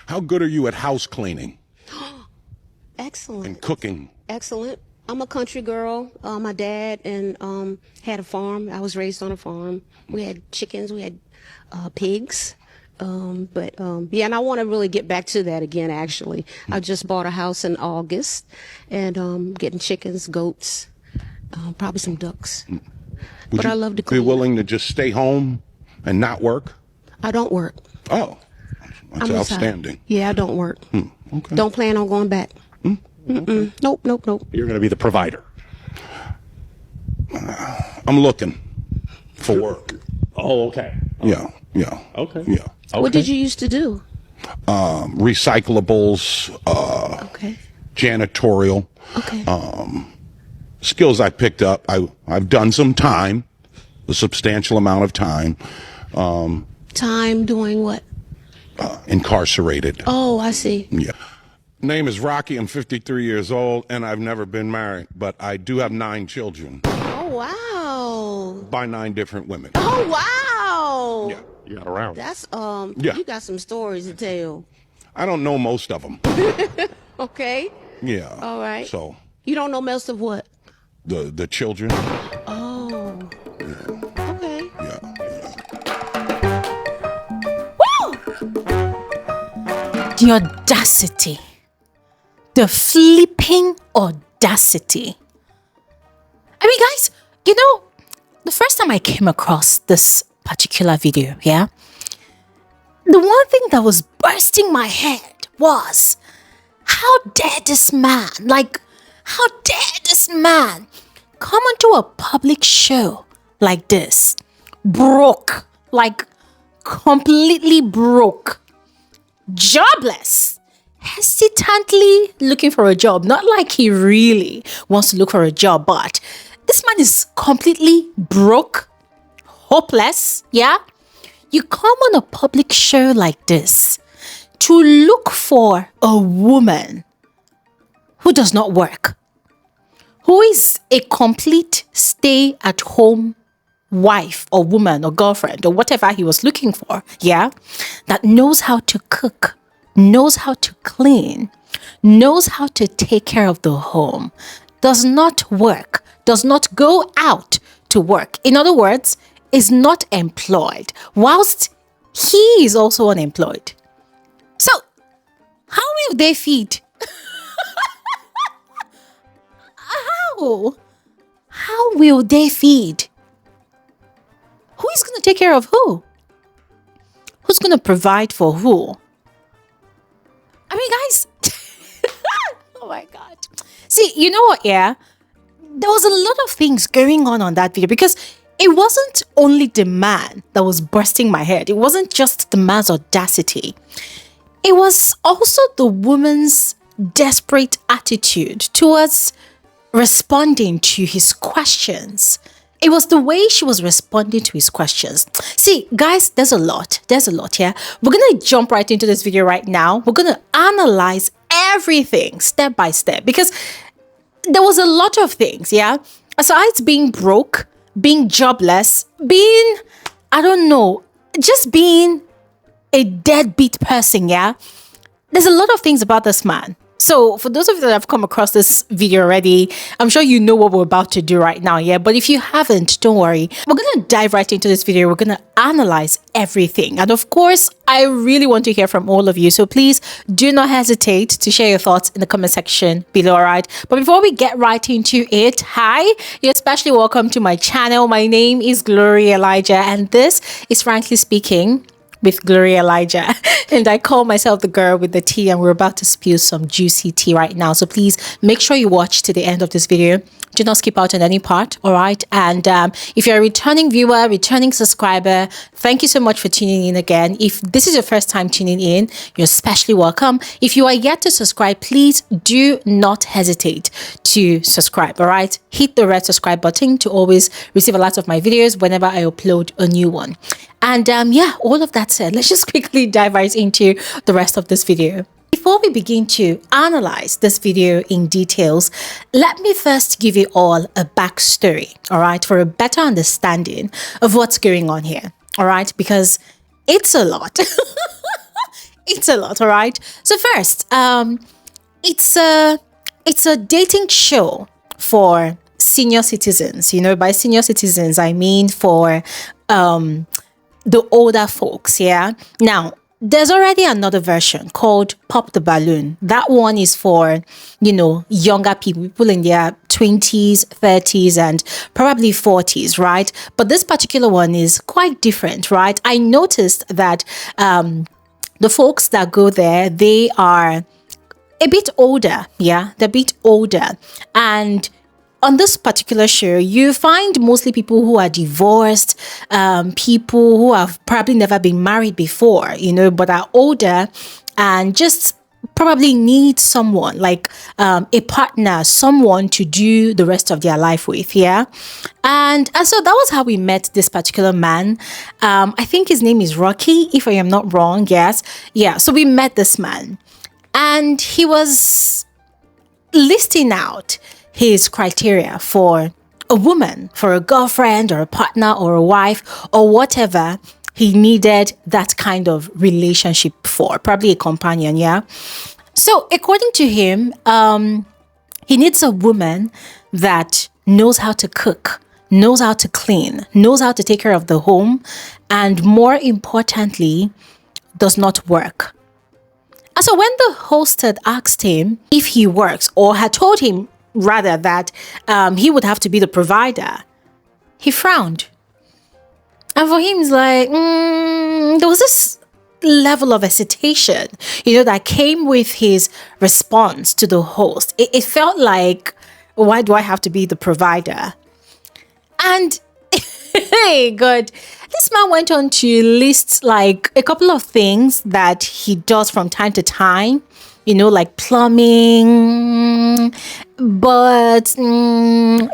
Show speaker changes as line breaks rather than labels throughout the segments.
How good are you at house cleaning
Excellent.
and cooking?
Excellent. I'm a country girl. My dad had a farm. I was raised on a farm. We had chickens. We had pigs. Yeah, and I want to really get back to that again, actually. I just bought a house in August and getting chickens, goats, probably some ducks.
Would
But
you
I love to
be
clean.
willing to just stay home and not work?
I don't work.
Oh, that's
I'm retired.
outstanding.
Yeah, I don't work.
Okay.
Don't plan on going back.
Okay.
Nope.
You're going to be the provider.
I'm looking for work.
Oh, okay.
Yeah.
Okay.
Yeah.
Okay.
What did you used to do?
Recyclables,
Okay.
janitorial.
Okay.
Skills I picked up. I've done some time, a substantial amount of time,
Time doing what?
incarcerated.
Oh, I see.
Yeah. Name is Rocky. I'm 53 years old, and I've never been married, but I do have 9 children
Oh, wow.
by 9 different women.
Oh, wow.
Yeah.
You got around.
That's,
Yeah.
you got some stories to tell.
I don't know most of them.
Okay.
Yeah.
All right.
So
You don't know most of what?
the children.
Oh. Okay.
Yeah.
The audacity. The flipping audacity. I mean, guys, you know, the first time I came across this particular video, yeah, the one thing that was bursting my head was, how dare this man, how dare this man come onto a public show like this, broke, completely broke, jobless, hesitantly looking for a job. Not like he really wants to look for a job, but this man is completely broke, hopeless, yeah? You come on a public show like this to look for a woman who does not work, who is a complete stay-at-home wife or woman or girlfriend or whatever he was looking for, yeah, that knows how to cook, knows how to clean, knows how to take care of the home, does not work, does not go out to work. In other words, is not employed, whilst he is also unemployed. So, how will they feed? How will they feed? Who is going to take care of who? Who's going to provide for who? I mean, guys, oh my God. See, you know what, yeah? There was a lot of things going on that video because it wasn't only the man that was bursting my head. It wasn't just the man's audacity. It was also the woman's desperate attitude towards responding to his questions. It was the way she was responding to his questions. See, guys, there's a lot here. We're going to jump right into this video right now. We're going to analyze everything step by step because there was a lot of things, yeah? Besides being broke, being jobless, being, I don't know, just being a deadbeat person, yeah? There's a lot of things about this man. So for those of you that have come across this video already, I'm sure you know what we're about to do right now, yeah? But if you haven't, don't worry. We're going to dive right into this video. We're going to analyze everything. And of course, I really want to hear from all of you. So please do not hesitate to share your thoughts in the comment section below, all right? But before we get right into it, hi, you're especially welcome to my channel. My name is Glory Elijah, and this is Frankly Speaking with Glory Elijah. And I call myself the girl with the tea, and we're about to spill some juicy tea right now. So please make sure you watch to the end of this video. Do not skip out on any part, all right? And if you're a returning viewer, returning subscriber, thank you so much for tuning in again. If this is your first time tuning in, you're especially welcome. If you are yet to subscribe, please do not hesitate to subscribe, all right? Hit the red subscribe button to always receive a lot of my videos whenever I upload a new one. And yeah, all of that said, let's just quickly dive right into the rest of this video. Before we begin to analyze this video in details, let me first give you all a backstory, all right, for a better understanding of what's going on here, all right, because it's a lot. It's a lot, all right. So first, it's a dating show for senior citizens. You know, by senior citizens, I mean for the older folks. Yeah. Now, there's already another version called Pop the Balloon. That one is for, younger people in their 20s, 30s, and probably 40s, right? But this particular one is quite different, right? I noticed that the folks that go there, they are a bit older. Yeah, they're a bit older. And on this particular show, you find mostly people who are divorced, people who have probably never been married before, but are older and just probably need someone like a partner, someone to do the rest of their life with. Yeah. And so that was how we met this particular man. I think his name is Rocky, if I am not wrong. Yes. Yeah. So we met this man and he was listing out his criteria for a woman, for a girlfriend or a partner or a wife or whatever he needed that kind of relationship for, probably a companion, yeah? So according to him, he needs a woman that knows how to cook, knows how to clean, knows how to take care of the home, and more importantly, does not work. And so when the host had asked him if he works, or had told him rather that he would have to be the provider, he frowned. And for him, it's like, there was this level of hesitation, that came with his response to the host. It felt like, why do I have to be the provider? And hey, God, this man went on to list like a couple of things that he does from time to time, like plumbing, but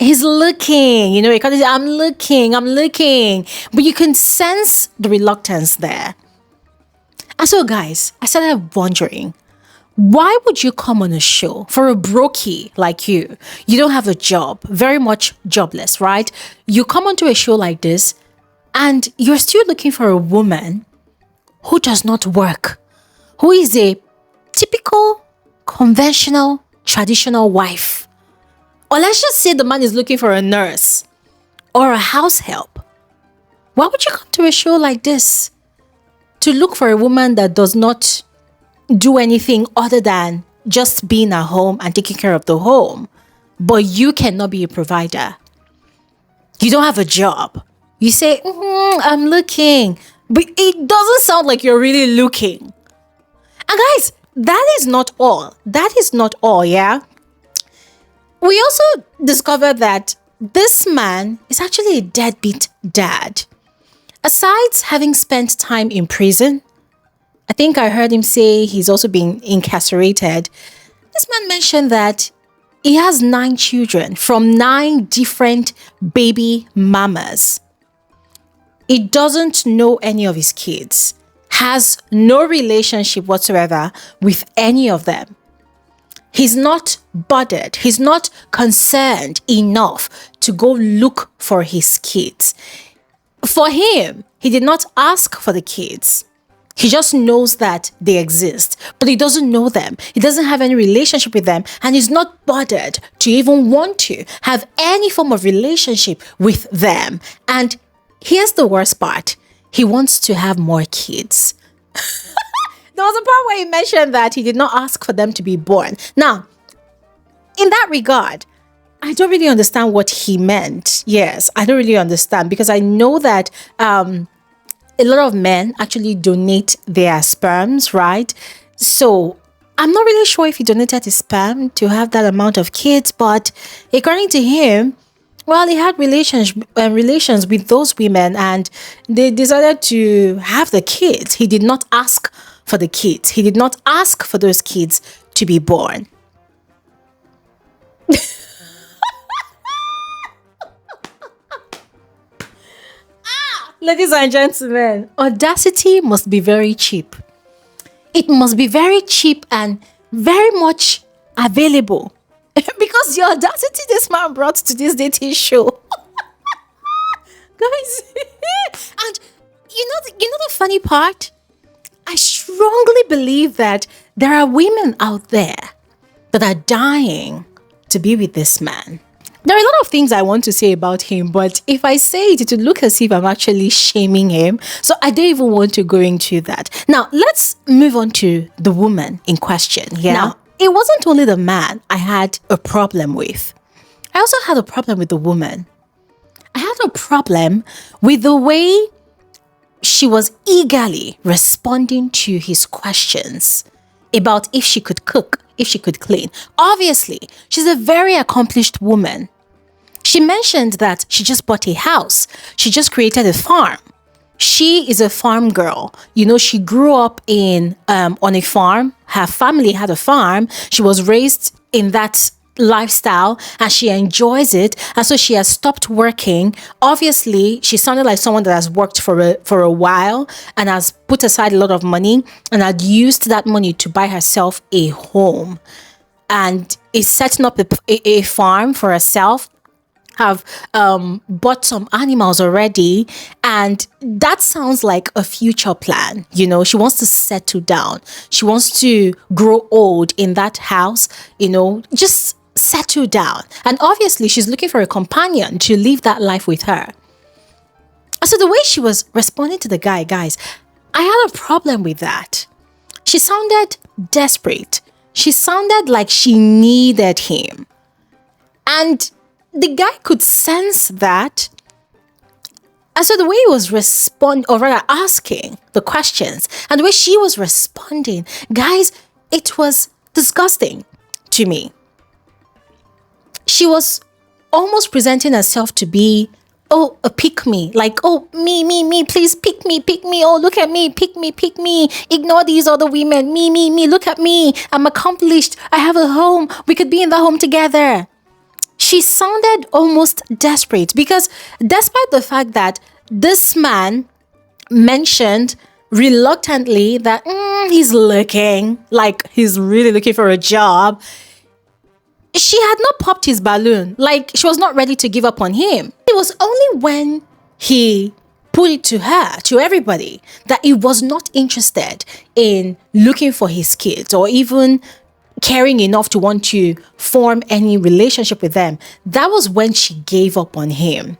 he's looking, because I'm looking, but you can sense the reluctance there. And so, guys, I started wondering, why would you come on a show for a brokey like you? You don't have a job, very much jobless, right? You come onto a show like this and you're still looking for a woman who does not work, who is a typical, conventional, traditional wife. Or let's just say the man is looking for a nurse or a house help. Why would you come to a show like this to look for a woman that does not do anything other than just being at home and taking care of the home, but you cannot be a provider? You don't have a job. You say, I'm looking, but it doesn't sound like you're really looking. And guys, that is not all. That is not all, yeah? We also discovered that this man is actually a deadbeat dad. Aside having spent time in prison, I think I heard him say he's also been incarcerated. This man mentioned that he has 9 children from 9 different baby mamas. He doesn't know any of his kids, has no relationship whatsoever with any of them. He's not bothered. He's not concerned enough to go look for his kids. For him, he did not ask for the kids. He just knows that they exist, but he doesn't know them. He doesn't have any relationship with them, and he's not bothered to even want to have any form of relationship with them. And here's the worst part. He wants to have more kids. There was a part where he mentioned that he did not ask for them to be born. Now, in that regard, I don't really understand what he meant. Yes, I don't really understand, because I know that a lot of men actually donate their sperms, right? So I'm not really sure if he donated his sperm to have that amount of kids, but according to him, well, he had relations with those women and they decided to have the kids. He did not ask for the kids. He did not ask for those kids to be born. Ladies and gentlemen, audacity must be very cheap. It must be very cheap and very much available. Because the audacity this man brought to this dating show. Guys, and you know the funny part? I strongly believe that there are women out there that are dying to be with this man. There are a lot of things I want to say about him, but if I say it, it would look as if I'm actually shaming him. So I don't even want to go into that. Now, let's move on to the woman in question. Yeah. Now, it wasn't only the man I had a problem with. I also had a problem with the woman. I had a problem with the way she was eagerly responding to his questions about if she could cook, if she could clean. Obviously, she's a very accomplished woman. She mentioned that she just bought a house. She just created a farm. She is a farm girl. You know, she grew up on a farm. Her family had a farm. She was raised in that lifestyle and she enjoys it. And so she has stopped working. Obviously, she sounded like someone that has worked for a while and has put aside a lot of money and had used that money to buy herself a home and is setting up a farm for herself. Have bought some animals already, and that sounds like a future plan. You know, she wants to settle down. She wants to grow old in that house, you know, just settle down. And obviously, she's looking for a companion to live that life with her. So the way she was responding to the guy, guys, I had a problem with that. She sounded desperate. She sounded like she needed him. And the guy could sense that. And so the way he was asking the questions and the way she was responding, guys, it was disgusting to me. She was almost presenting herself to be, oh, a pick me, like, oh, me, please pick me, oh, look at me, pick me, ignore these other women, me, look at me, I'm accomplished, I have a home, we could be in the home together. She sounded almost desperate because despite the fact that this man mentioned reluctantly that he's looking, like he's really looking for a job, she had not popped his balloon. Like she was not ready to give up on him. It was only when he put it to her, to everybody, that he was not interested in looking for his kids or even caring enough to want to form any relationship with them. That was when she gave up on him.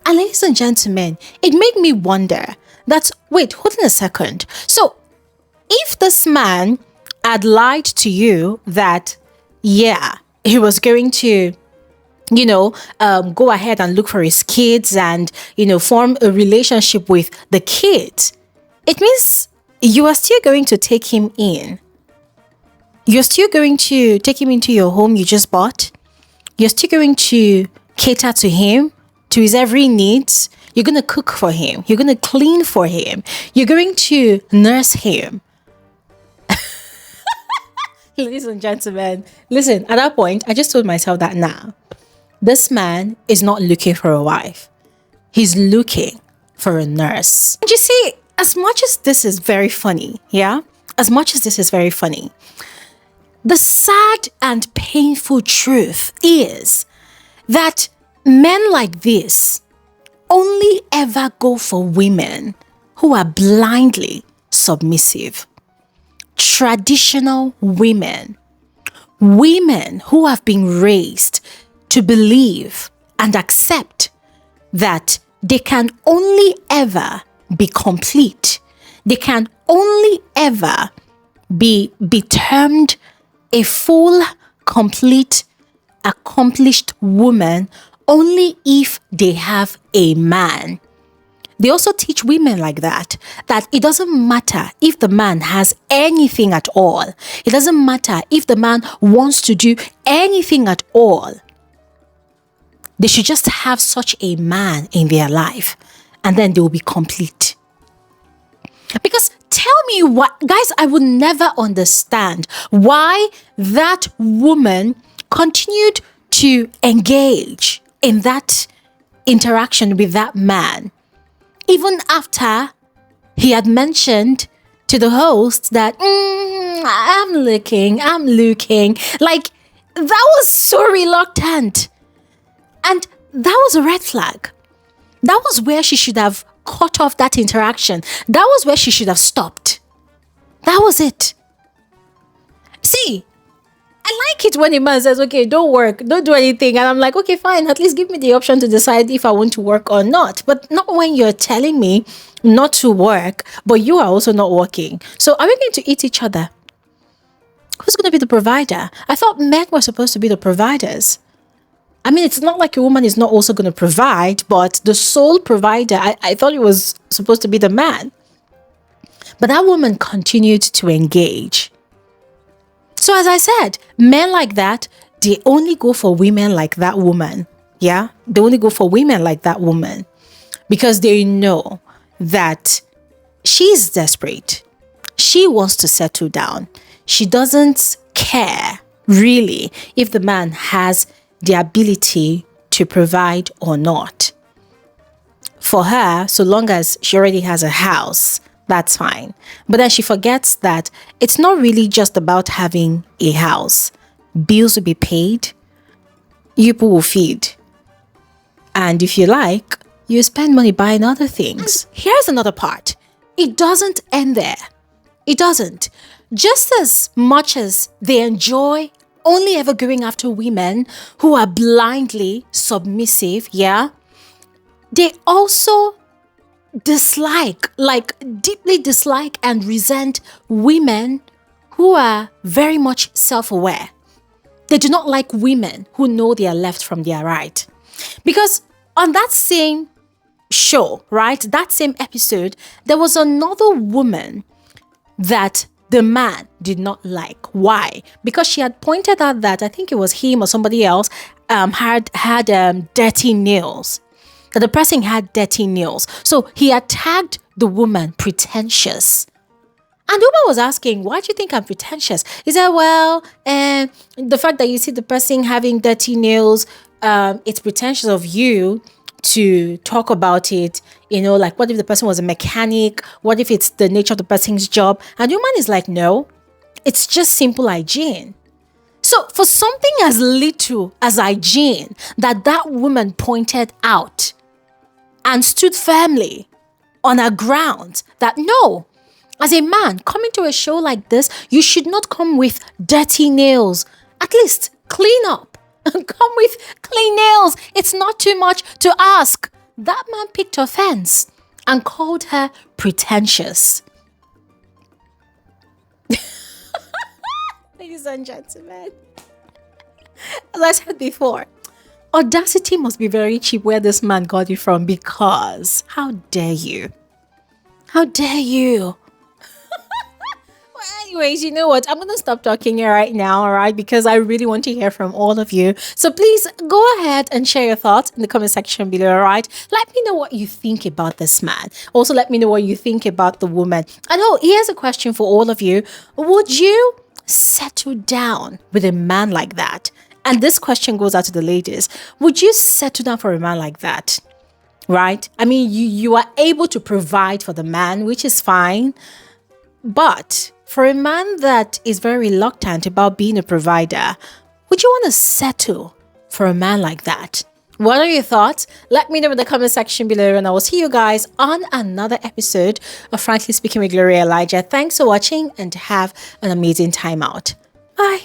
And ladies and gentlemen, it made me wonder that, wait, hold on a second. So if this man had lied to you that, yeah, he was going to, go ahead and look for his kids and, form a relationship with the kids, it means you are still going to take him in. You're still going to take him into your home you just bought. You're still going to cater to him, to his every needs. You're going to cook for him. You're going to clean for him. You're going to nurse him. Ladies and gentlemen, listen, at that point, I just told myself that now, this man is not looking for a wife. He's looking for a nurse. And you see, as much as this is very funny, yeah? As much as this is very funny, the sad and painful truth is that men like this only ever go for women who are blindly submissive. Traditional women who have been raised to believe and accept that they can only ever be complete. They can only ever be termed a full, complete, accomplished woman only if they have a man. They also teach women like that it doesn't matter if the man has anything at all. It doesn't matter if the man wants to do anything at all. They should just have such a man in their life and then they will be complete. Because tell me what, guys, I would never understand why that woman continued to engage in that interaction with that man, even after he had mentioned to the host that, I'm looking. Like, that was so reluctant. And that was a red flag. That was where she should have cut off that interaction. That was where she should have stopped. That was it. See, I like it when a man says, okay, don't work, don't do anything. And I'm like, okay, fine. At least give me the option to decide if I want to work or not. But not when you're telling me not to work, but you are also not working. So are we going to eat each other? Who's going to be the provider? I thought men were supposed to be the providers. I mean, it's not like a woman is not also going to provide, but the sole provider, I thought it was supposed to be the man. But that woman continued to engage. So as I said, men like that, they only go for women like that woman. Yeah? They only go for women like that woman because they know that she's desperate. She wants to settle down. She doesn't care really if the man has the ability to provide or not. For her, so long as she already has a house, that's fine. But then she forgets that it's not really just about having a house. Bills will be paid, you people will feed. And if you like, you spend money buying other things. Here's another part. It doesn't end there. It doesn't. Just as much as they enjoy only ever going after women who are blindly submissive, yeah, they also deeply dislike and resent women who are very much self-aware. They do not like women who know their left from their right. Because on that same show, right, that same episode, there was another woman that the man did not like. Why? Because she had pointed out that, I think it was him or somebody else, had dirty nails. That the person had dirty nails. So he had tagged the woman pretentious. And the woman was asking, why do you think I'm pretentious? He said, well, the fact that you see the person having dirty nails, it's pretentious of you to talk about it. You know, like, what if the person was a mechanic? What if it's the nature of the person's job? And the woman is like, no, it's just simple hygiene. So for something as little as hygiene that woman pointed out and stood firmly on her ground that no, as a man coming to a show like this, you should not come with dirty nails. At least clean up. Come with clean nails. It's not too much to ask. That man picked offense and called her pretentious. Ladies and gentlemen, as I said before, audacity must be very cheap where this man got it from, because how dare you? How dare you? Anyways, you know what? I'm going to stop talking here right now, all right? Because I really want to hear from all of you. So please go ahead and share your thoughts in the comment section below, all right? Let me know what you think about this man. Also, let me know what you think about the woman. And here's a question for all of you. Would you settle down with a man like that? And this question goes out to the ladies. Would you settle down for a man like that? Right? I mean, you are able to provide for the man, which is fine. But for a man that is very reluctant about being a provider, would you want to settle for a man like that? What are your thoughts? Let me know in the comment section below, and I will see you guys on another episode of Frankly Speaking with Gloria Elijah. Thanks for watching and have an amazing time out. Bye.